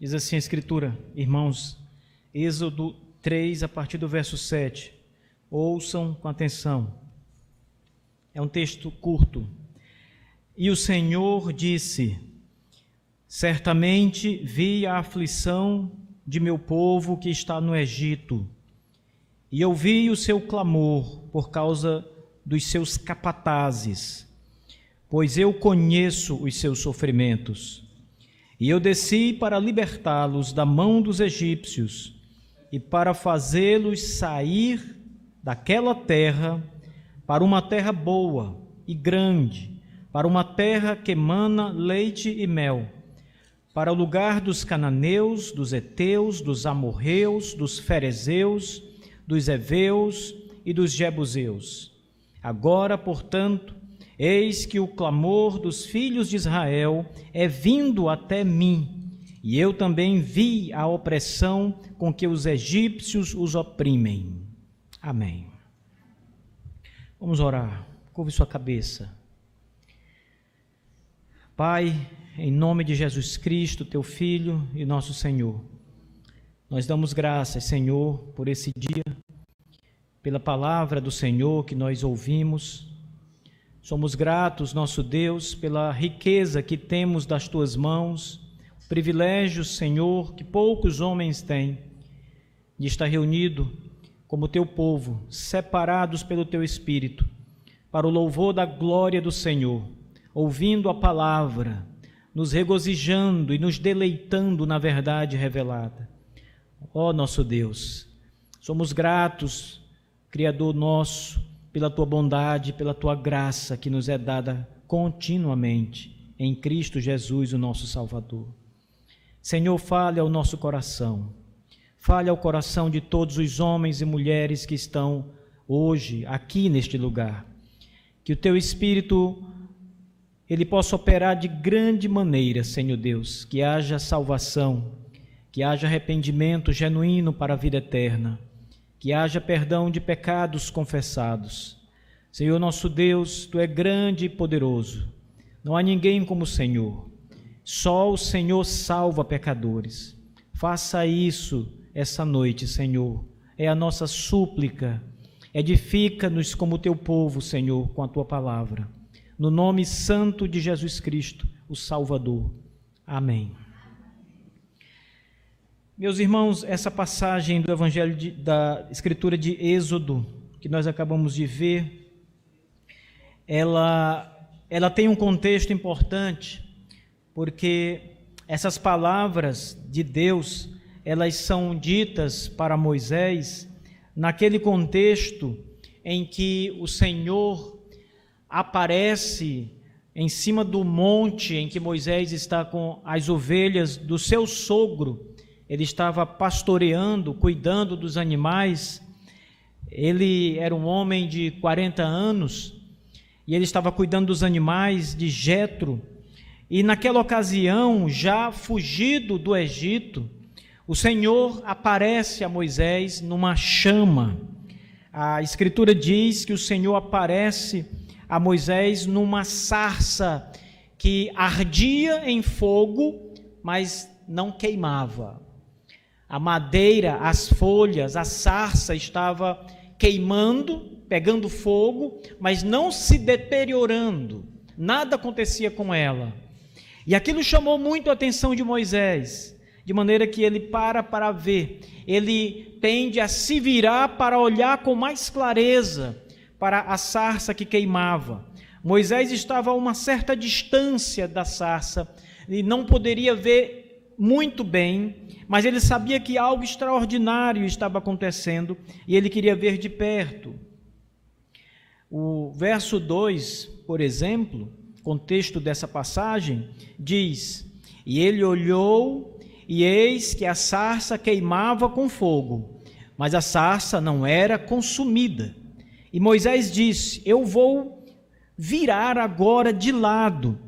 Diz assim a Escritura, irmãos, Êxodo 3, a partir do verso 7. Ouçam com atenção. É um texto curto. E o Senhor disse: certamente vi a aflição de meu povo que está no Egito, e ouvi o seu clamor por causa dos seus capatazes, pois eu conheço os seus sofrimentos. E eu desci para libertá-los da mão dos egípcios e para fazê-los sair daquela terra para uma terra boa e grande, para uma terra que emana leite e mel, para o lugar dos cananeus, dos heteus, dos amorreus, dos ferezeus, dos heveus e dos jebuseus. Agora, portanto, eis que o clamor dos filhos de Israel é vindo até mim, e eu também vi a opressão com que os egípcios os oprimem. Amém. Vamos orar. Curve sua cabeça. Pai, em nome de Jesus Cristo, teu Filho e nosso Senhor, nós damos graças, Senhor, por esse dia, pela palavra do Senhor que nós ouvimos. Somos gratos, nosso Deus, pela riqueza que temos das tuas mãos, privilégio, Senhor, que poucos homens têm, de estar reunido como teu povo, separados pelo teu Espírito, para o louvor da glória do Senhor, ouvindo a palavra, nos regozijando e nos deleitando na verdade revelada. Ó nosso Deus, somos gratos, Criador nosso, pela tua bondade, pela tua graça que nos é dada continuamente em Cristo Jesus, o nosso Salvador. Senhor, fale ao nosso coração, fale ao coração de todos os homens e mulheres que estão hoje aqui neste lugar, que o teu Espírito, ele possa operar de grande maneira, Senhor Deus, que haja salvação, que haja arrependimento genuíno para a vida eterna, que haja perdão de pecados confessados. Senhor nosso Deus, tu é grande e poderoso, não há ninguém como o Senhor, só o Senhor salva pecadores. Faça isso essa noite, Senhor, é a nossa súplica, edifica-nos como teu povo, Senhor, com a tua palavra, no nome santo de Jesus Cristo, o Salvador. Amém. Meus irmãos, essa passagem do Evangelho da Escritura de Êxodo, que nós acabamos de ver, ela tem um contexto importante, porque essas palavras de Deus, elas são ditas para Moisés naquele contexto em que o Senhor aparece em cima do monte em que Moisés está com as ovelhas do seu sogro. Ele estava pastoreando, cuidando dos animais. Ele era um homem de 40 anos e ele estava cuidando dos animais de Jetro. E naquela ocasião, já fugido do Egito, o Senhor aparece a Moisés numa chama. A Escritura diz que o Senhor aparece a Moisés numa sarça que ardia em fogo, mas não queimava. A madeira, as folhas, a sarça estava queimando, pegando fogo, mas não se deteriorando. Nada acontecia com ela. E aquilo chamou muito a atenção de Moisés, de maneira que ele para ver. Ele tende a se virar para olhar com mais clareza para a sarça que queimava. Moisés estava a uma certa distância da sarça e não poderia ver muito bem, mas ele sabia que algo extraordinário estava acontecendo e ele queria ver de perto. O verso 2, por exemplo, contexto dessa passagem, diz: e ele olhou, e eis que a sarça queimava com fogo, mas a sarça não era consumida. E Moisés disse: eu vou virar agora de lado,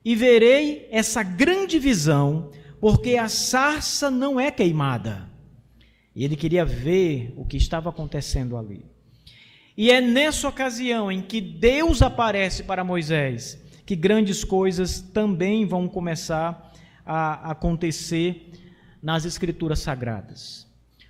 e verei essa grande visão, porque a sarça não é queimada. E ele queria ver o que estava acontecendo ali. E é nessa ocasião em que Deus aparece para Moisés, que grandes coisas também vão começar a acontecer nas Escrituras Sagradas.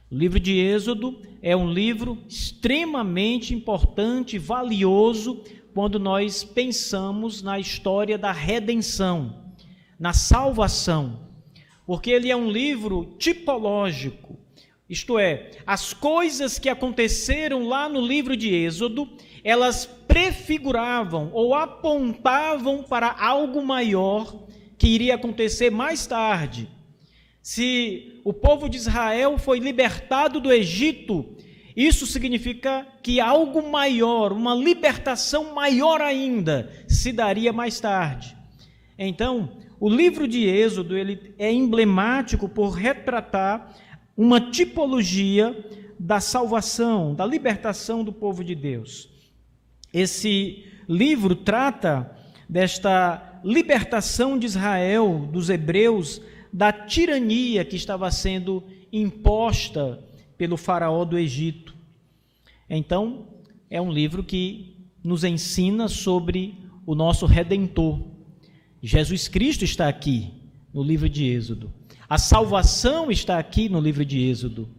O livro de Êxodo é um livro extremamente importante e valioso quando nós pensamos na história da redenção, na salvação, porque ele é um livro tipológico, isto é, as coisas que aconteceram lá no livro de Êxodo, elas prefiguravam ou apontavam para algo maior que iria acontecer mais tarde. Se o povo de Israel foi libertado do Egito, isso significa que algo maior, uma libertação maior ainda, se daria mais tarde. Então, o livro de Êxodo ele é emblemático por retratar uma tipologia da salvação, da libertação do povo de Deus. Esse livro trata desta libertação de Israel, dos hebreus, da tirania que estava sendo imposta pelo faraó do Egito. Então, é um livro que nos ensina sobre o nosso Redentor. Jesus Cristo está aqui no livro de Êxodo. A salvação está aqui no livro de Êxodo.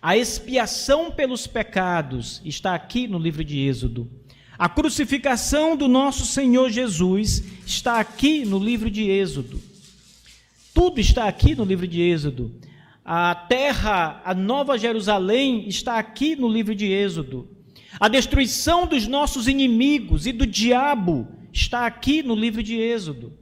A expiação pelos pecados está aqui no livro de Êxodo. A crucificação do nosso Senhor Jesus está aqui no livro de Êxodo. Tudo está aqui no livro de Êxodo. A terra, a Nova Jerusalém está aqui no livro de Êxodo. A destruição dos nossos inimigos e do diabo está aqui no livro de Êxodo.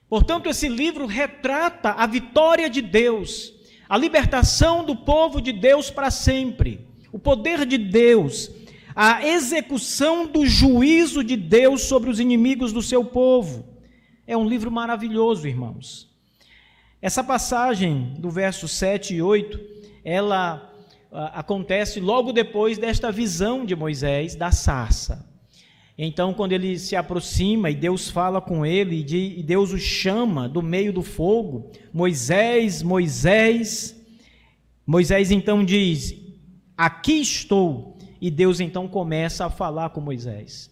Portanto, esse livro retrata a vitória de Deus, a libertação do povo de Deus para sempre, o poder de Deus, a execução do juízo de Deus sobre os inimigos do seu povo. É um livro maravilhoso, irmãos. Essa passagem do verso 7 e 8, ela acontece logo depois desta visão de Moisés da sarça. Então, quando ele se aproxima e Deus fala com ele, e Deus o chama do meio do fogo, Moisés, Moisés. Moisés então diz, aqui estou. E Deus então começa a falar com Moisés.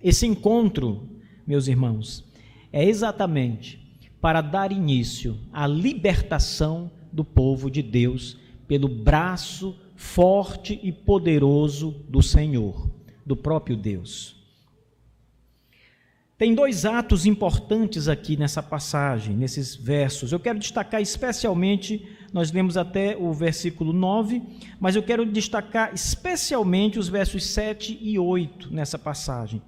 Esse encontro, meus irmãos, é exatamente para dar início à libertação do povo de Deus pelo braço forte e poderoso do Senhor, do próprio Deus. Tem dois atos importantes aqui nessa passagem, nesses versos. Eu quero destacar especialmente, nós lemos até o versículo 9, mas eu quero destacar especialmente os versos 7 e 8 nessa passagem.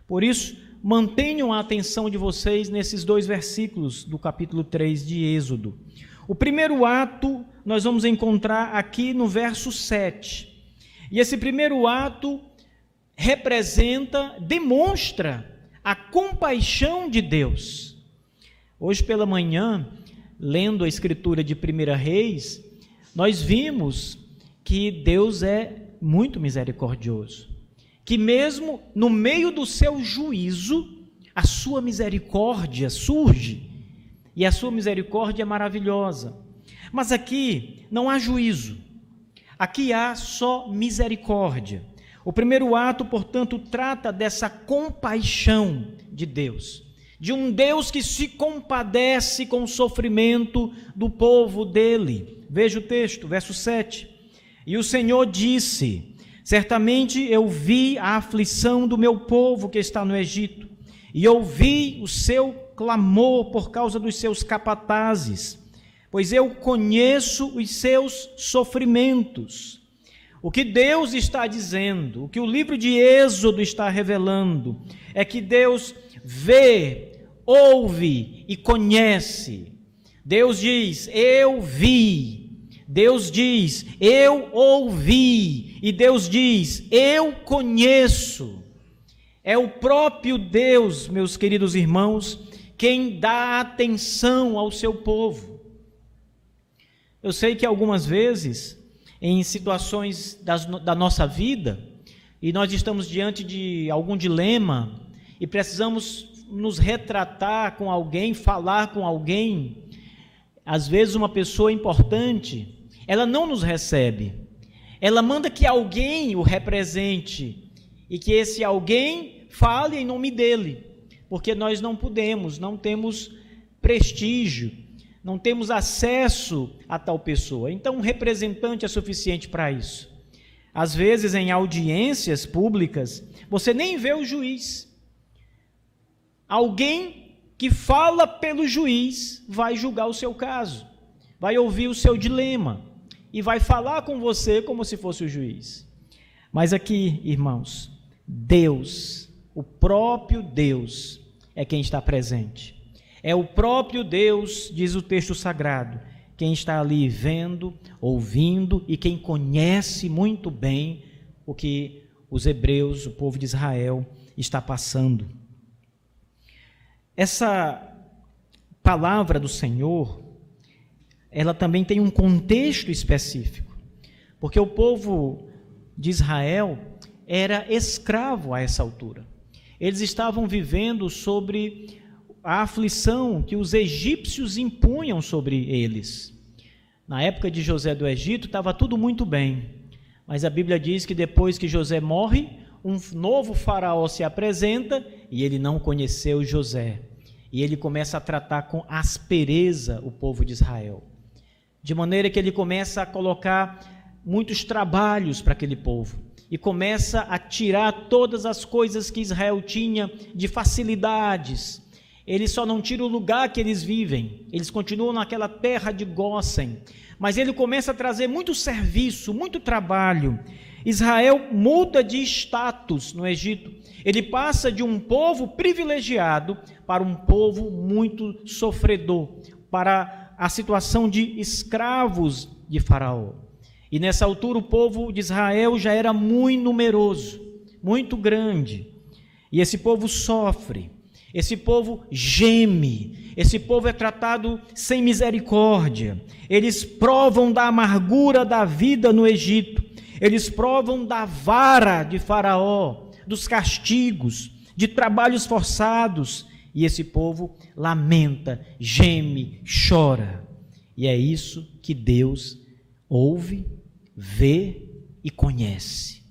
Por isso, mantenham a atenção de vocês nesses dois versículos do capítulo 3 de Êxodo. O primeiro ato nós vamos encontrar aqui no verso 7. E esse primeiro ato demonstra a compaixão de Deus. Hoje pela manhã, lendo a escritura de 1 Reis, nós vimos que Deus é muito misericordioso, que mesmo no meio do seu juízo, a sua misericórdia surge, e a sua misericórdia é maravilhosa. Mas aqui não há juízo, aqui há só misericórdia. O primeiro ato, portanto, trata dessa compaixão de Deus, de um Deus que se compadece com o sofrimento do povo dele. Veja o texto, verso 7. E o Senhor disse, certamente eu vi a aflição do meu povo que está no Egito, e ouvi o seu clamor por causa dos seus capatazes, pois eu conheço os seus sofrimentos. O que Deus está dizendo, o que o livro de Êxodo está revelando, é que Deus vê, ouve e conhece. Deus diz, eu vi. Deus diz, eu ouvi. E Deus diz, eu conheço. É o próprio Deus, meus queridos irmãos, quem dá atenção ao seu povo. Eu sei que algumas vezes, em situações da nossa vida, e nós estamos diante de algum dilema, e precisamos nos retratar com alguém, falar com alguém, às vezes uma pessoa importante, ela não nos recebe, ela manda que alguém o represente, e que esse alguém fale em nome dele, porque nós não podemos, não temos prestígio, não temos acesso a tal pessoa. Então, um representante é suficiente para isso. Às vezes, em audiências públicas, você nem vê o juiz. Alguém que fala pelo juiz vai julgar o seu caso, vai ouvir o seu dilema e vai falar com você como se fosse o juiz. Mas aqui, irmãos, Deus, o próprio Deus, é quem está presente. É o próprio Deus, diz o texto sagrado, quem está ali vendo, ouvindo e quem conhece muito bem o que os hebreus, o povo de Israel, está passando. Essa palavra do Senhor, ela também tem um contexto específico, porque o povo de Israel era escravo a essa altura. Eles estavam vivendo sobre a aflição que os egípcios impunham sobre eles. Na época de José do Egito estava tudo muito bem, mas a Bíblia diz que depois que José morre, um novo faraó se apresenta e ele não conheceu José. E ele começa a tratar com aspereza o povo de Israel, de maneira que ele começa a colocar muitos trabalhos para aquele povo e começa a tirar todas as coisas que Israel tinha de facilidades. Ele só não tira o lugar que eles vivem, eles continuam naquela terra de Gósen, mas ele começa a trazer muito serviço, muito trabalho. Israel muda de status no Egito, ele passa de um povo privilegiado para um povo muito sofredor, para a situação de escravos de Faraó. E nessa altura o povo de Israel já era muito numeroso, muito grande, e esse povo sofre. Esse povo geme, esse povo é tratado sem misericórdia, eles provam da amargura da vida no Egito, eles provam da vara de Faraó, dos castigos, de trabalhos forçados, e esse povo lamenta, geme, chora, e é isso que Deus ouve, vê e conhece.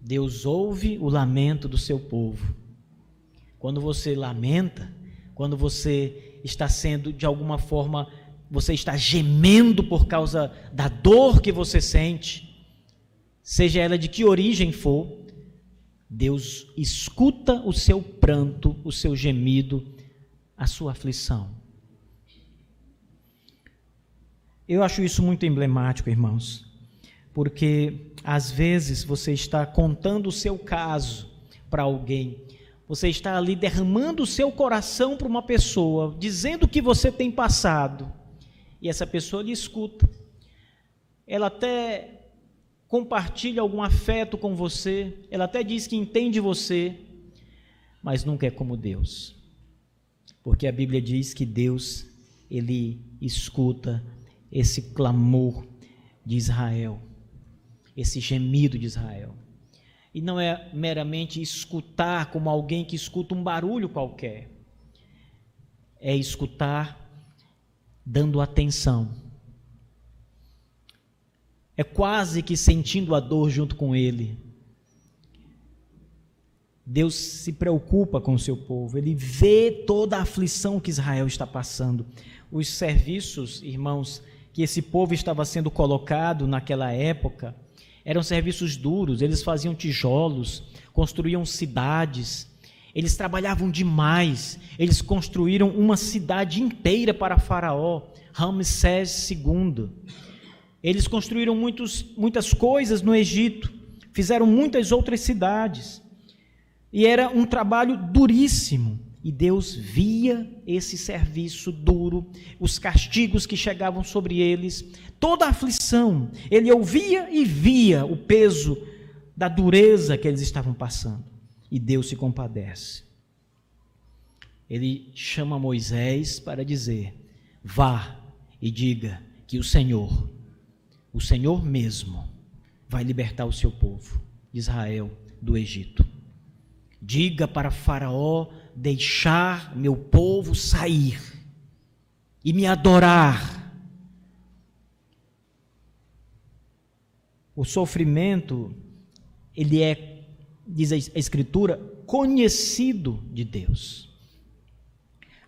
Deus ouve o lamento do seu povo. Quando você lamenta, quando você está sendo, de alguma forma, você está gemendo por causa da dor que você sente, seja ela de que origem for, Deus escuta o seu pranto, o seu gemido, a sua aflição. Eu acho isso muito emblemático, irmãos, porque às vezes você está contando o seu caso para alguém, você está ali derramando o seu coração para uma pessoa, dizendo o que você tem passado, e essa pessoa lhe escuta, ela até compartilha algum afeto com você, ela até diz que entende você, mas nunca é como Deus, porque a Bíblia diz que Deus, Ele escuta esse clamor de Israel, esse gemido de Israel, e não é meramente escutar como alguém que escuta um barulho qualquer, é escutar dando atenção, é quase que sentindo a dor junto com ele. Deus se preocupa com o seu povo, ele vê toda a aflição que Israel está passando. Os serviços, irmãos, que esse povo estava sendo colocado naquela época, eram serviços duros, eles faziam tijolos, construíam cidades, eles trabalhavam demais, eles construíram uma cidade inteira para Faraó, Ramsés II. Eles construíram muitas coisas no Egito, fizeram muitas outras cidades, e era um trabalho duríssimo, e Deus via esse serviço duro, os castigos que chegavam sobre eles, toda a aflição, ele ouvia e via o peso da dureza que eles estavam passando, e Deus se compadece. Ele chama Moisés para dizer: vá e diga que o Senhor mesmo, vai libertar o seu povo, Israel, do Egito. Diga para Faraó deixar meu povo sair e me adorar. O sofrimento, ele diz a Escritura, conhecido de Deus.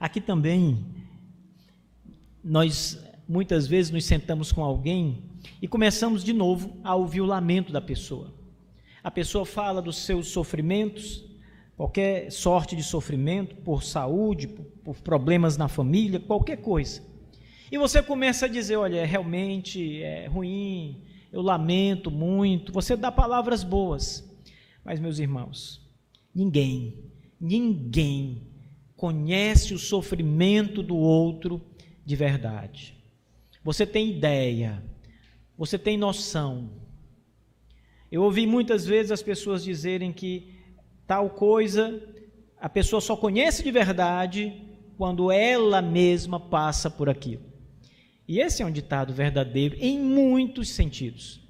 Aqui também, nós muitas vezes nos sentamos com alguém e começamos de novo a ouvir o lamento da pessoa. A pessoa fala dos seus sofrimentos, qualquer sorte de sofrimento, por saúde, por problemas na família, qualquer coisa. E você começa a dizer, olha, realmente é ruim, eu lamento muito, você dá palavras boas. Mas, meus irmãos, ninguém conhece o sofrimento do outro de verdade. Você tem ideia, você tem noção. Eu ouvi muitas vezes as pessoas dizerem que tal coisa, a pessoa só conhece de verdade quando ela mesma passa por aquilo. E esse é um ditado verdadeiro em muitos sentidos.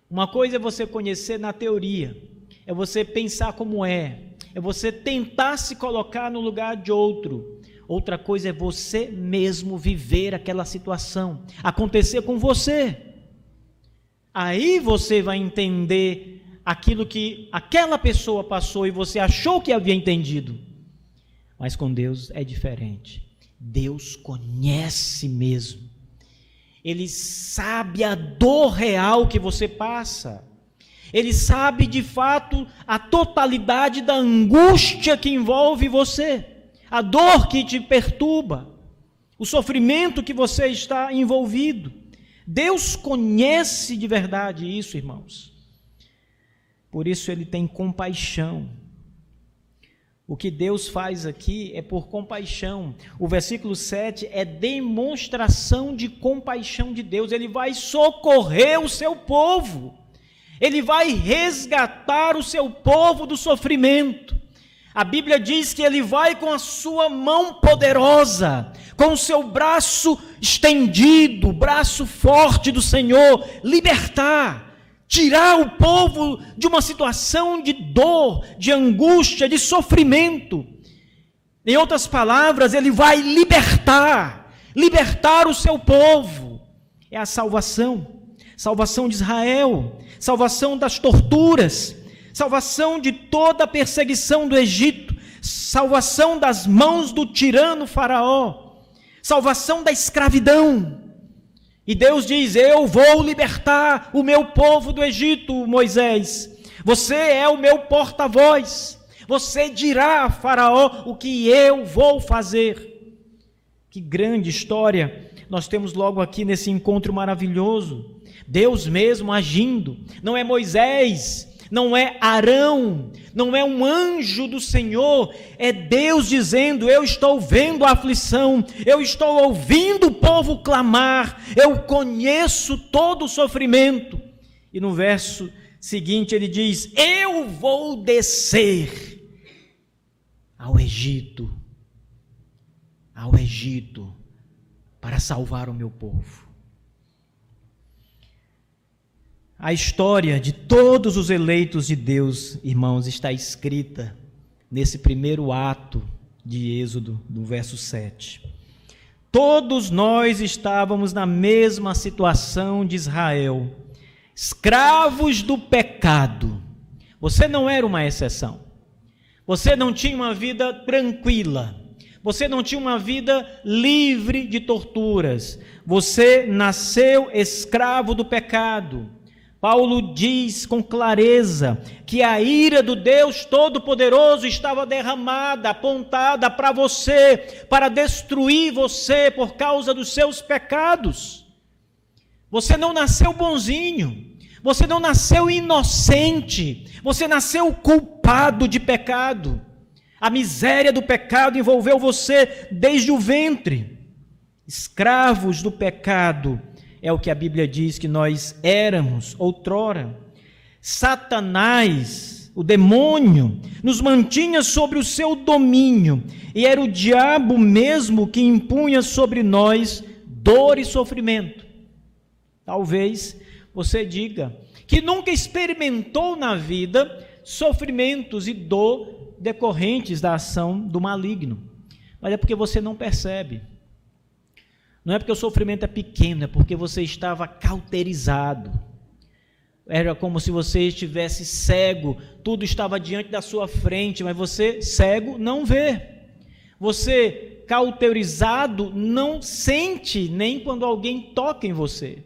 Uma coisa é você conhecer na teoria, é você pensar como é você tentar se colocar no lugar de outro. Outra coisa é você mesmo viver aquela situação, acontecer com você. Aí você vai entender aquilo que aquela pessoa passou e você achou que havia entendido. Mas com Deus é diferente. Deus conhece mesmo. Ele sabe a dor real que você passa. Ele sabe de fato a totalidade da angústia que envolve você, a dor que te perturba, o sofrimento que você está envolvido. Deus conhece de verdade isso, irmãos. Por isso ele tem compaixão. O que Deus faz aqui é por compaixão. O versículo 7 é demonstração de compaixão de Deus. Ele vai socorrer o seu povo. Ele vai resgatar o seu povo do sofrimento. A Bíblia diz que ele vai com a sua mão poderosa, com o seu braço estendido, braço forte do Senhor, libertar, tirar o povo de uma situação de dor, de angústia, de sofrimento. Em outras palavras, ele vai libertar o seu povo. É a salvação de Israel, salvação das torturas, salvação de toda a perseguição do Egito, salvação das mãos do tirano Faraó, salvação da escravidão. E Deus diz, eu vou libertar o meu povo do Egito, Moisés. Você é o meu porta-voz. Você dirá a Faraó o que eu vou fazer. Que grande história nós temos logo aqui nesse encontro maravilhoso. Deus mesmo agindo. Não é Moisés, não é Arão, não é um anjo do Senhor, é Deus dizendo, eu estou vendo a aflição, eu estou ouvindo o povo clamar, eu conheço todo o sofrimento. E no verso seguinte ele diz, eu vou descer ao Egito, para salvar o meu povo. A história de todos os eleitos de Deus, irmãos, está escrita nesse primeiro ato de Êxodo, do verso 7. Todos nós estávamos na mesma situação de Israel, escravos do pecado. Você não era uma exceção. Você não tinha uma vida tranquila. Você não tinha uma vida livre de torturas. Você nasceu escravo do pecado. Paulo diz com clareza que a ira do Deus Todo-Poderoso estava derramada, apontada para você, para destruir você por causa dos seus pecados. Você não nasceu bonzinho, você não nasceu inocente, você nasceu culpado de pecado. A miséria do pecado envolveu você desde o ventre. Escravos do pecado, é o que a Bíblia diz que nós éramos outrora. Satanás, o demônio, nos mantinha sobre o seu domínio, e era o diabo mesmo que impunha sobre nós dor e sofrimento. Talvez você diga que nunca experimentou na vida sofrimentos e dor decorrentes da ação do maligno, mas é porque você não percebe. Não é porque o sofrimento é pequeno, é porque você estava cauterizado. Era como se você estivesse cego, tudo estava diante da sua frente, mas você, cego, não vê. Você cauterizado, não sente nem quando alguém toca em você.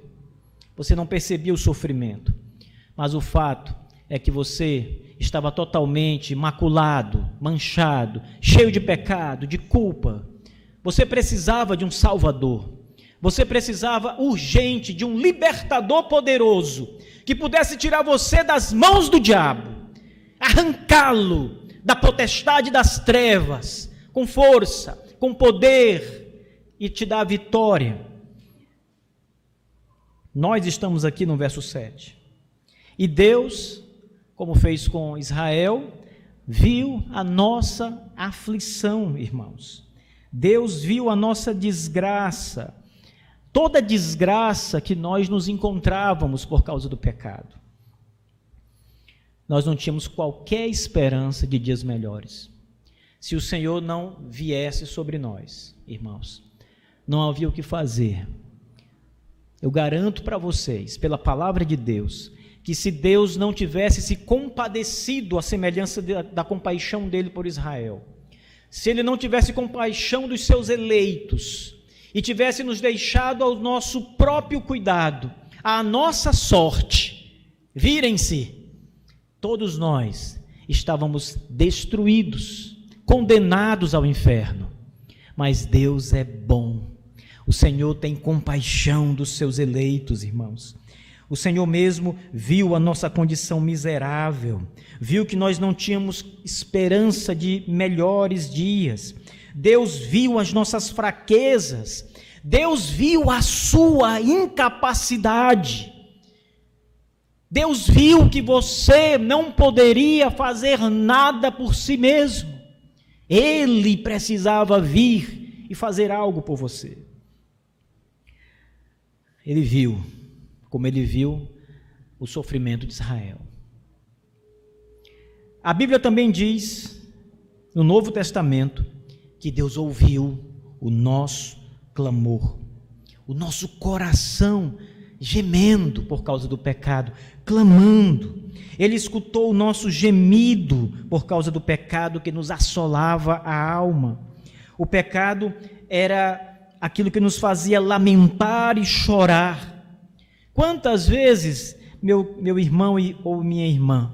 Você não percebia o sofrimento. Mas o fato é que você estava totalmente maculado, manchado, cheio de pecado, de culpa. Você precisava de um Salvador. Você precisava urgente de um libertador poderoso que pudesse tirar você das mãos do diabo, arrancá-lo da potestade das trevas, com força, com poder, e te dar a vitória. Nós estamos aqui no verso 7. E Deus, como fez com Israel, viu a nossa aflição, irmãos. Deus viu a nossa desgraça, toda a desgraça que nós nos encontrávamos por causa do pecado. Nós não tínhamos qualquer esperança de dias melhores. Se o Senhor não viesse sobre nós, irmãos, não havia o que fazer. Eu garanto para vocês, pela palavra de Deus, que se Deus não tivesse se compadecido à semelhança da compaixão dele por Israel, se ele não tivesse compaixão dos seus eleitos e tivesse nos deixado ao nosso próprio cuidado, à nossa sorte, virem-se, todos nós estávamos destruídos, condenados ao inferno. Mas Deus é bom. O Senhor tem compaixão dos seus eleitos, irmãos. O Senhor mesmo viu a nossa condição miserável, viu que nós não tínhamos esperança de melhores dias. Deus viu as nossas fraquezas, Deus viu a sua incapacidade. Deus viu que você não poderia fazer nada por si mesmo. Ele precisava vir e fazer algo por você. Ele viu, como ele viu o sofrimento de Israel. A Bíblia também diz, no Novo Testamento, que Deus ouviu o nosso clamor, o nosso coração gemendo por causa do pecado, clamando. Ele escutou o nosso gemido por causa do pecado que nos assolava a alma. O pecado era aquilo que nos fazia lamentar e chorar. Quantas vezes, meu irmão ou minha irmã,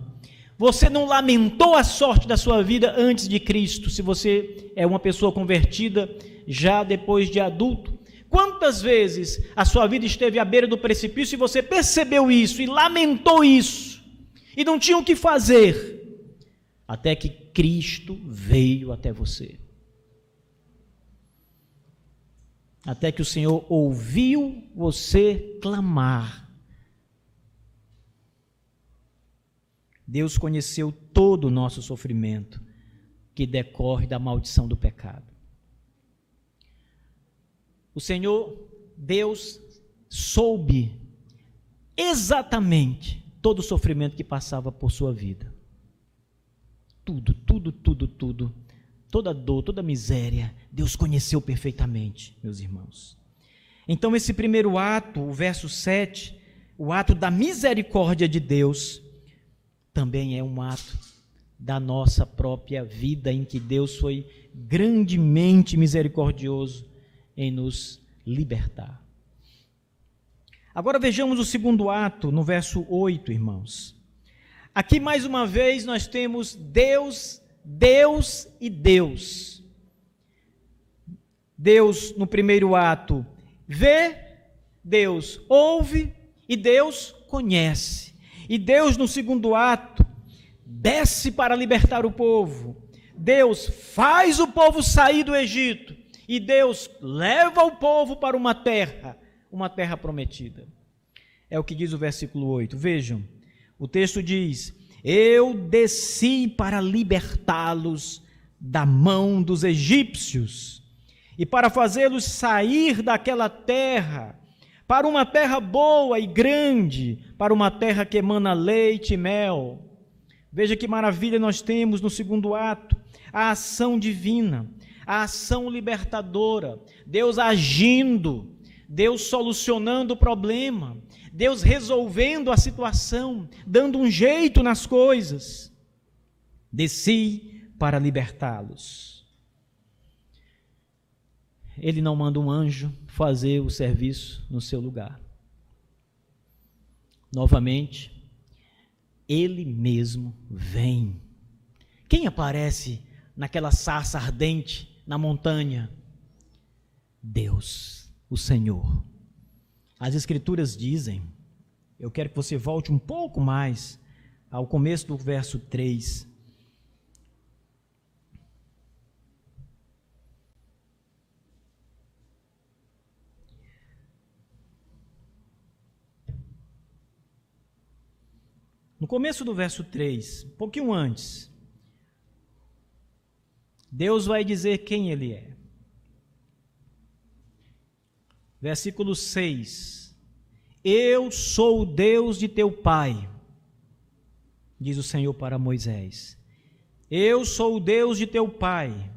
você não lamentou a sorte da sua vida antes de Cristo, se você é uma pessoa convertida já depois de adulto? Quantas vezes a sua vida esteve à beira do precipício e você percebeu isso e lamentou isso e não tinha o que fazer, até que Cristo veio até você? Até que o Senhor ouviu você clamar. Deus conheceu todo o nosso sofrimento que decorre da maldição do pecado. O Senhor, Deus, soube exatamente todo o sofrimento que passava por sua vida. Tudo. Toda dor, toda miséria, Deus conheceu perfeitamente, meus irmãos. Então esse primeiro ato, o verso 7, o ato da misericórdia de Deus, também é um ato da nossa própria vida, em que Deus foi grandemente misericordioso em nos libertar. Agora vejamos o segundo ato, no verso 8, irmãos. Aqui mais uma vez nós temos Deus e Deus. Deus no primeiro ato vê, Deus ouve e Deus conhece. E Deus no segundo ato desce para libertar o povo. Deus faz o povo sair do Egito e Deus leva o povo para uma terra prometida. É o que diz o versículo 8. Vejam, o texto diz: eu desci para libertá-los da mão dos egípcios e para fazê-los sair daquela terra, para uma terra boa e grande, para uma terra que emana leite e mel. Veja que maravilha nós temos no segundo ato, a ação divina, a ação libertadora, Deus agindo, Deus solucionando o problema, Deus resolvendo a situação, dando um jeito nas coisas. Desci para libertá-los. Ele não manda um anjo fazer o serviço no seu lugar. Novamente, Ele mesmo vem. Quem aparece naquela sarça ardente na montanha? Deus, o Senhor. As Escrituras dizem, eu quero que você volte um pouco mais ao começo do verso 3. No começo do verso 3, um pouquinho antes, Deus vai dizer quem Ele é. Versículo 6. Eu sou o Deus de teu pai, diz o Senhor para Moisés. Eu sou o Deus de teu pai,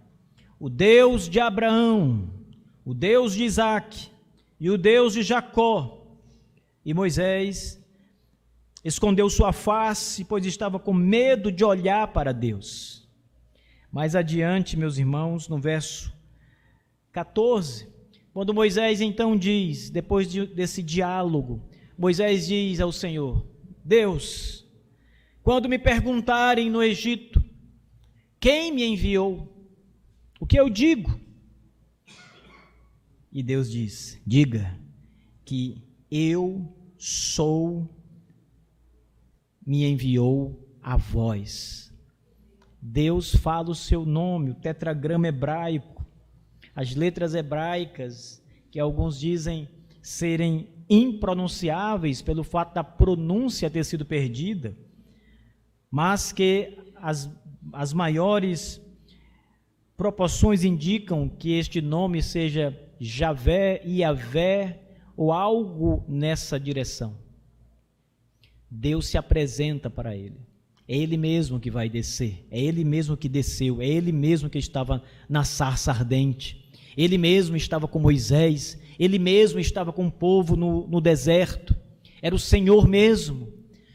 o Deus de Abraão, o Deus de Isaque e o Deus de Jacó. E Moisés escondeu sua face, pois estava com medo de olhar para Deus. Mais adiante, meus irmãos, no verso 14, quando Moisés então diz, depois desse diálogo, Moisés diz ao Senhor: Deus, quando me perguntarem no Egito, quem me enviou? O que eu digo? E Deus diz: diga que eu sou, me enviou a vós. Deus fala o seu nome, o tetragrama hebraico, as letras hebraicas, que alguns dizem serem impronunciáveis pelo fato da pronúncia ter sido perdida, mas que as maiores proporções indicam que este nome seja Javé, Iavé, ou algo nessa direção. Deus se apresenta para ele. É Ele mesmo que vai descer, é Ele mesmo que desceu, é Ele mesmo que estava na sarça ardente, Ele mesmo estava com Moisés, Ele mesmo estava com o povo no deserto, era o Senhor mesmo,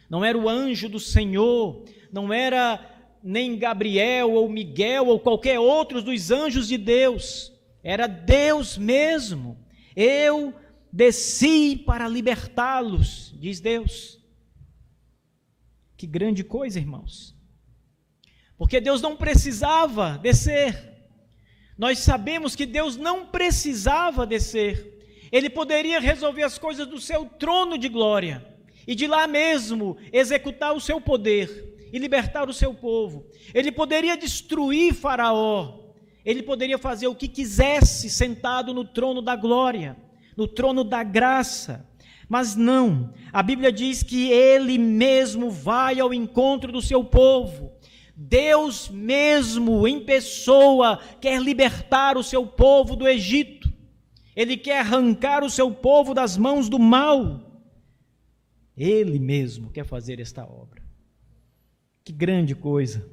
não era o anjo do Senhor, não era nem Gabriel ou Miguel ou qualquer outro dos anjos de Deus, era Deus mesmo. Eu desci para libertá-los, diz Deus. Que grande coisa, irmãos, porque Deus não precisava descer. Nós sabemos que Deus não precisava descer, Ele poderia resolver as coisas do seu trono de glória, e de lá mesmo executar o seu poder, e libertar o seu povo. Ele poderia destruir Faraó, ele poderia fazer o que quisesse, sentado no trono da glória, no trono da graça, mas não, a Bíblia diz que Ele mesmo vai ao encontro do seu povo. Deus mesmo, em pessoa, quer libertar o seu povo do Egito. Ele quer arrancar o seu povo das mãos do mal. Ele mesmo quer fazer esta obra. Que grande coisa!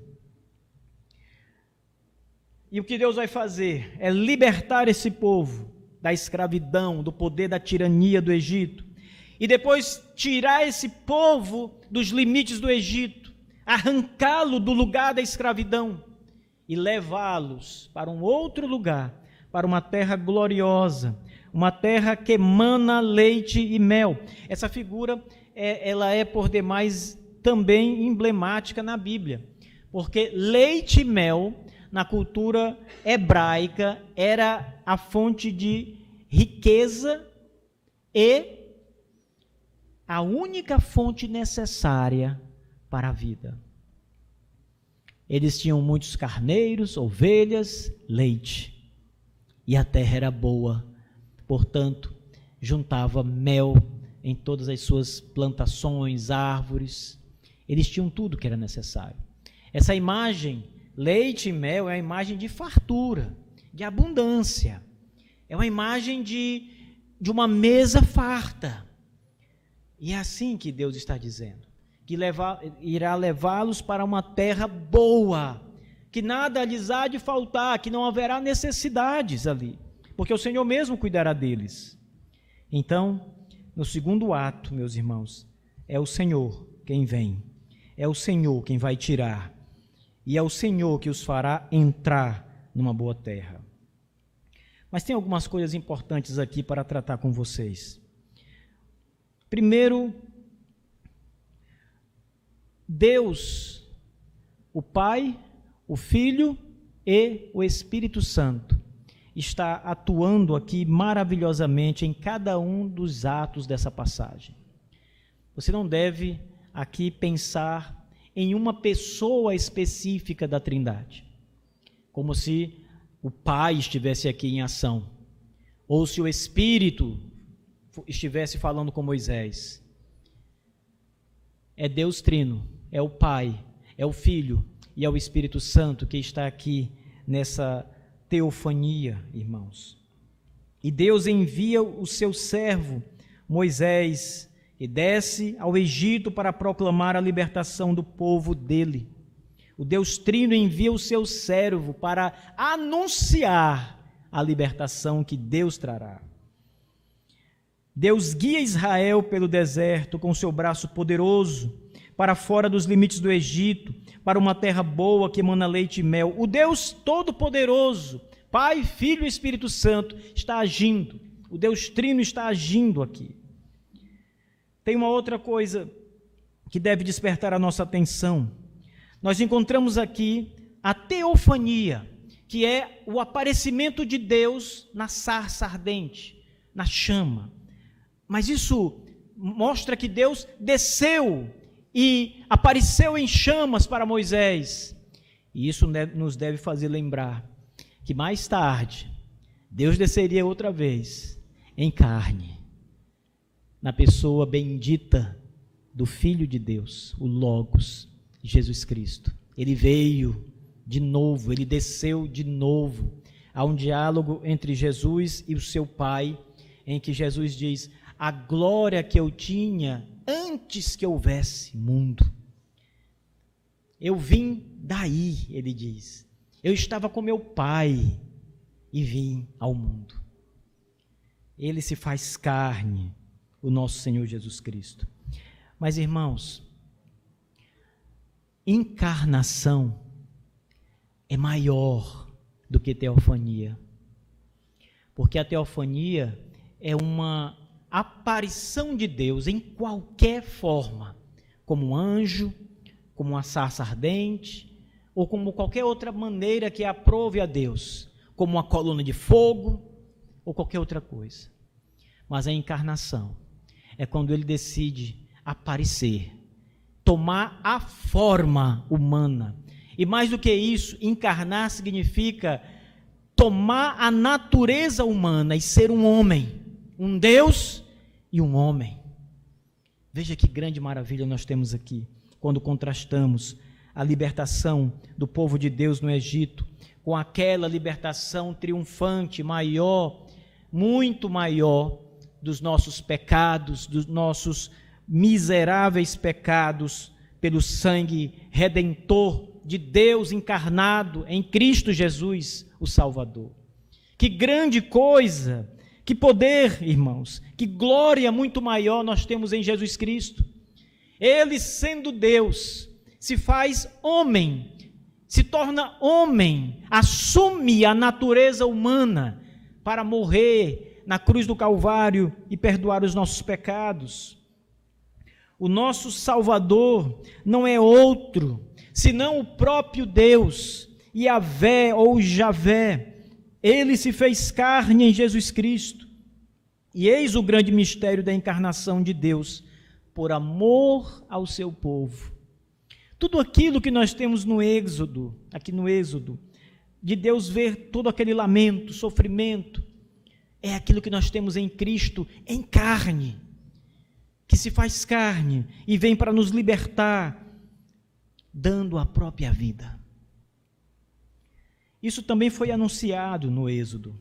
E o que Deus vai fazer é libertar esse povo da escravidão, do poder da tirania do Egito. E depois tirar esse povo dos limites do Egito, arrancá-lo do lugar da escravidão e levá-los para um outro lugar, para uma terra gloriosa, uma terra que emana leite e mel. Essa figura, ela é por demais também emblemática na Bíblia, porque leite e mel, na cultura hebraica, era a fonte de riqueza e a única fonte necessária para a vida. Eles tinham muitos carneiros, ovelhas, leite, e a terra era boa, portanto, juntava mel em todas as suas plantações, árvores. Eles tinham tudo que era necessário. Essa imagem, leite e mel, é a imagem de fartura, de abundância, é uma imagem de uma mesa farta. E é assim que Deus está dizendo, que irá levá-los para uma terra boa, que nada lhes há de faltar, que não haverá necessidades ali, porque o Senhor mesmo cuidará deles. Então, no segundo ato, meus irmãos, é o Senhor quem vem, é o Senhor quem vai tirar, e é o Senhor que os fará entrar numa boa terra. Mas tem algumas coisas importantes aqui para tratar com vocês. Primeiro, Deus, o Pai, o Filho e o Espírito Santo, está atuando aqui maravilhosamente em cada um dos atos dessa passagem. Você não deve aqui pensar em uma pessoa específica da Trindade, como se o Pai estivesse aqui em ação, ou se o Espírito estivesse falando com Moisés. É Deus Trino, é o Pai, é o Filho e é o Espírito Santo que está aqui nessa teofania, irmãos. E Deus envia o seu servo Moisés e desce ao Egito para proclamar a libertação do povo dele. O Deus Trino envia o seu servo para anunciar a libertação que Deus trará. Deus guia Israel pelo deserto com seu braço poderoso para fora dos limites do Egito, para uma terra boa que emana leite e mel. O Deus Todo-Poderoso, Pai, Filho e Espírito Santo, está agindo. O Deus Trino está agindo aqui. Tem uma outra coisa que deve despertar a nossa atenção. Nós encontramos aqui a teofania, que é o aparecimento de Deus na sarça ardente, na chama. Mas isso mostra que Deus desceu e apareceu em chamas para Moisés. E isso nos deve fazer lembrar que mais tarde Deus desceria outra vez em carne, na pessoa bendita do Filho de Deus, o Logos, Jesus Cristo. Ele veio de novo, ele desceu de novo. Há um diálogo entre Jesus e o seu Pai, em que Jesus diz: a glória que eu tinha antes que houvesse mundo. Eu vim daí, ele diz. Eu estava com meu Pai e vim ao mundo. Ele se faz carne, o nosso Senhor Jesus Cristo. Mas, irmãos, encarnação é maior do que teofania, porque a teofania é uma aparição de Deus em qualquer forma, como um anjo, como uma sarça ardente, ou como qualquer outra maneira que aprove a Deus, como uma coluna de fogo, ou qualquer outra coisa. Mas a encarnação é quando ele decide aparecer, tomar a forma humana. E mais do que isso, encarnar significa tomar a natureza humana e ser um homem, um Deus e um homem. Veja que grande maravilha nós temos aqui, quando contrastamos a libertação do povo de Deus no Egito com aquela libertação triunfante, maior, muito maior, dos nossos pecados, dos nossos miseráveis pecados, pelo sangue redentor de Deus encarnado em Cristo Jesus, o Salvador. Que grande coisa, que poder, irmãos, que glória muito maior nós temos em Jesus Cristo. Ele, sendo Deus, se faz homem, se torna homem, assume a natureza humana para morrer na cruz do Calvário e perdoar os nossos pecados. O nosso Salvador não é outro, senão o próprio Deus, Yahvé ou Javé. Ele se fez carne em Jesus Cristo. E eis o grande mistério da encarnação de Deus, por amor ao seu povo. Tudo aquilo que nós temos no Êxodo, aqui no Êxodo, de Deus ver todo aquele lamento, sofrimento, é aquilo que nós temos em Cristo, em carne, que se faz carne e vem para nos libertar, dando a própria vida. Isso também foi anunciado no Êxodo.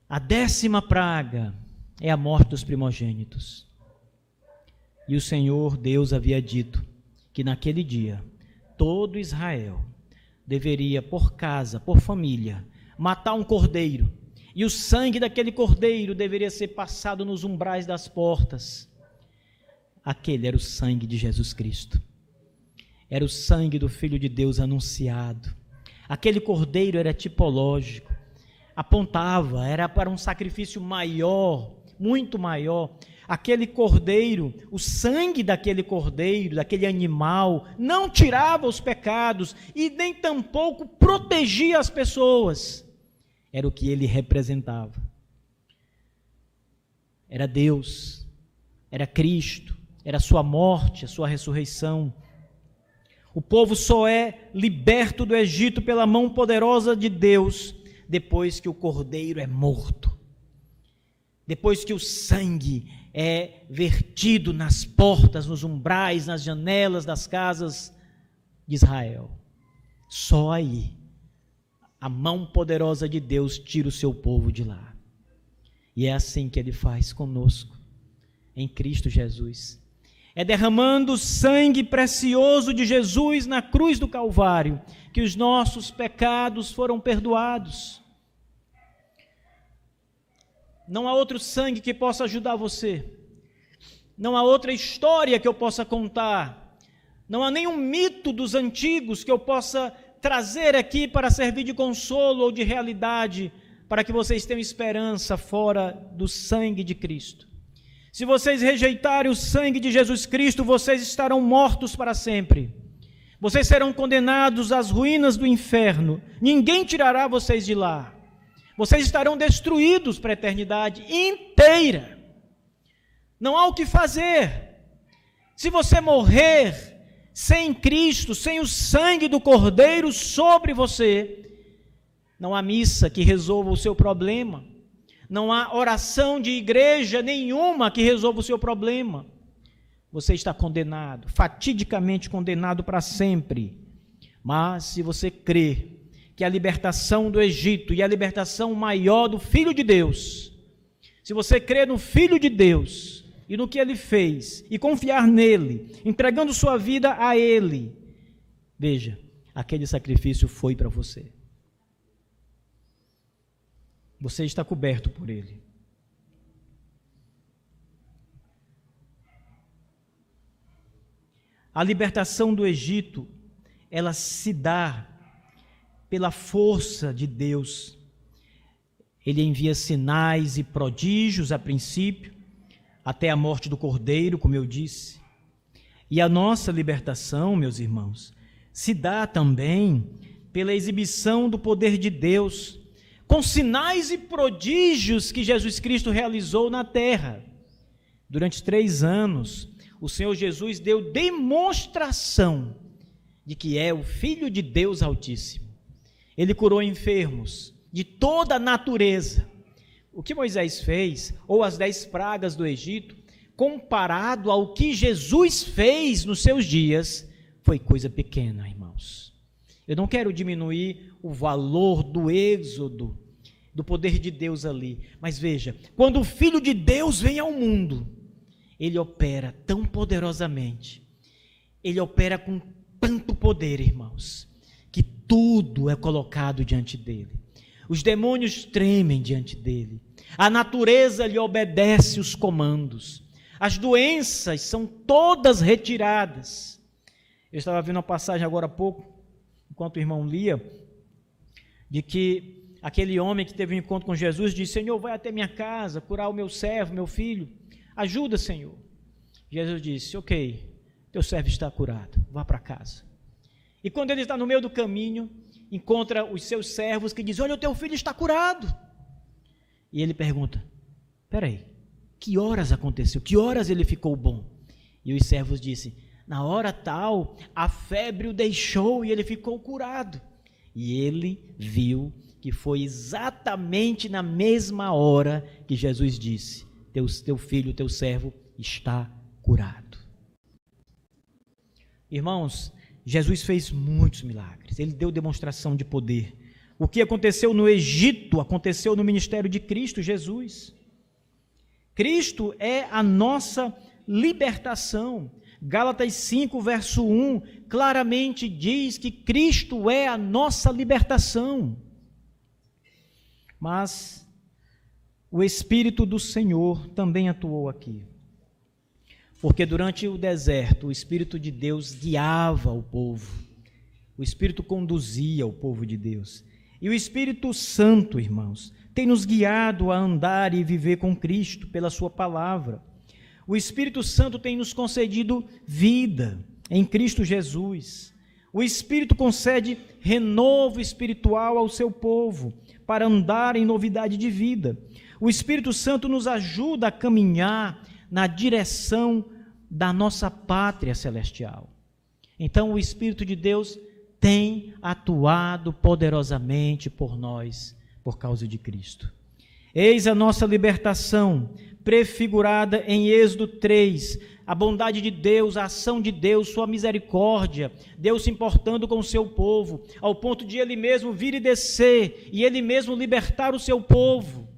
A 10ª praga é a morte dos primogênitos. E o Senhor Deus havia dito que naquele dia todo Israel deveria, por casa, por família, matar um cordeiro, e o sangue daquele cordeiro deveria ser passado nos umbrais das portas. Aquele era o sangue de Jesus Cristo. Era o sangue do Filho de Deus anunciado. Aquele cordeiro era tipológico. apontava, era para um sacrifício maior, muito maior. Aquele cordeiro, o sangue daquele cordeiro, daquele animal, não tirava os pecados e nem tampouco protegia as pessoas. Era o que ele representava. Era Deus, era Cristo, era a sua morte, a sua ressurreição. O povo só é liberto do Egito pela mão poderosa de Deus depois que o cordeiro é morto. Depois que o sangue é vertido nas portas, nos umbrais, nas janelas das casas de Israel. Só aí a mão poderosa de Deus tira o seu povo de lá. E é assim que ele faz conosco, em Cristo Jesus. É derramando o sangue precioso de Jesus na cruz do Calvário que os nossos pecados foram perdoados. Não há outro sangue que possa ajudar você. Não há outra história que eu possa contar. Não há nenhum mito dos antigos que eu possa trazer aqui para servir de consolo ou de realidade, para que vocês tenham esperança fora do sangue de Cristo. Se vocês rejeitarem o sangue de Jesus Cristo, vocês estarão mortos para sempre. Vocês serão condenados às ruínas do inferno. Ninguém tirará vocês de lá. Vocês estarão destruídos para a eternidade inteira. Não há o que fazer. Se você morrer sem Cristo, sem o sangue do Cordeiro sobre você, não há missa que resolva o seu problema. Não há oração de igreja nenhuma que resolva o seu problema. Você está condenado, fatidicamente condenado para sempre. Mas se você crê que a libertação do Egito e a libertação maior do Filho de Deus, se você crê no Filho de Deus e no que Ele fez, e confiar nele, entregando sua vida a Ele, veja, aquele sacrifício foi para você. Você está coberto por Ele. A libertação do Egito, ela se dá pela força de Deus. Ele envia sinais e prodígios a princípio, até a morte do Cordeiro, como eu disse. E a nossa libertação, meus irmãos, se dá também pela exibição do poder de Deus, com sinais e prodígios que Jesus Cristo realizou na terra. Durante 3 anos, o Senhor Jesus deu demonstração de que é o Filho de Deus Altíssimo. Ele curou enfermos de toda a natureza. O que Moisés fez, ou as 10 pragas do Egito, comparado ao que Jesus fez nos seus dias, foi coisa pequena, irmãos. Eu não quero diminuir o valor do êxodo, do poder de Deus ali. Mas veja, quando o Filho de Deus vem ao mundo, Ele opera tão poderosamente, Ele opera com tanto poder, irmãos, que tudo é colocado diante dele. Os demônios tremem diante dele. A natureza lhe obedece os comandos. As doenças são todas retiradas. Eu estava vendo uma passagem agora há pouco, enquanto o irmão lia, de que aquele homem que teve um encontro com Jesus disse: Senhor, vai até minha casa, curar o meu servo, meu filho. Ajuda, Senhor. Jesus disse: ok, teu servo está curado, vá para casa. E quando ele está no meio do caminho, encontra os seus servos que dizem: olha, o teu filho está curado. E ele pergunta: peraí, que horas aconteceu? Que horas ele ficou bom? E os servos dizem: na hora tal, a febre o deixou e ele ficou curado. E ele viu que foi exatamente na mesma hora que Jesus disse: teu filho, teu servo está curado. Irmãos, Jesus fez muitos milagres, ele deu demonstração de poder. O que aconteceu no Egito, aconteceu no ministério de Cristo Jesus. Cristo é a nossa libertação. Gálatas 5, verso 1, claramente diz que Cristo é a nossa libertação. Mas o Espírito do Senhor também atuou aqui. Porque durante o deserto, o Espírito de Deus guiava o povo. O Espírito conduzia o povo de Deus. E o Espírito Santo, irmãos, tem nos guiado a andar e viver com Cristo pela sua palavra. O Espírito Santo tem nos concedido vida em Cristo Jesus. O Espírito concede renovo espiritual ao seu povo para andar em novidade de vida. O Espírito Santo nos ajuda a caminhar na direção da nossa pátria celestial. Então, o Espírito de Deus tem atuado poderosamente por nós, por causa de Cristo. Eis a nossa libertação, prefigurada em Êxodo 3, a bondade de Deus, a ação de Deus, sua misericórdia, Deus se importando com o seu povo, ao ponto de Ele mesmo vir e descer, e Ele mesmo libertar o seu povo.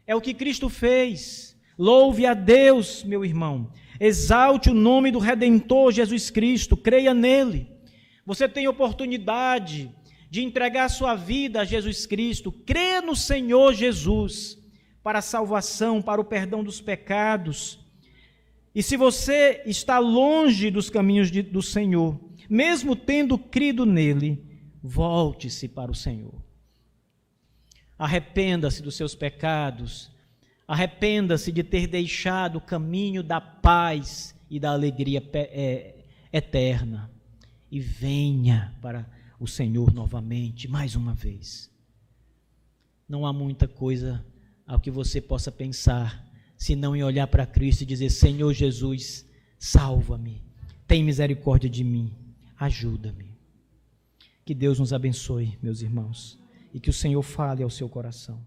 É o que Cristo fez. Louve a Deus, meu irmão, exalte o nome do Redentor Jesus Cristo, creia nele. Você tem oportunidade de entregar sua vida a Jesus Cristo, crê no Senhor Jesus, para a salvação, para o perdão dos pecados. E se você está longe dos caminhos do Senhor, mesmo tendo crido nele, volte-se para o Senhor. Arrependa-se dos seus pecados, arrependa-se de ter deixado o caminho da paz e da alegria eterna, e venha para o Senhor novamente, mais uma vez. Não há muita coisa ao que você possa pensar, senão em olhar para Cristo e dizer: Senhor Jesus, salva-me, tem misericórdia de mim, ajuda-me. Que Deus nos abençoe, meus irmãos, e que o Senhor fale ao seu coração.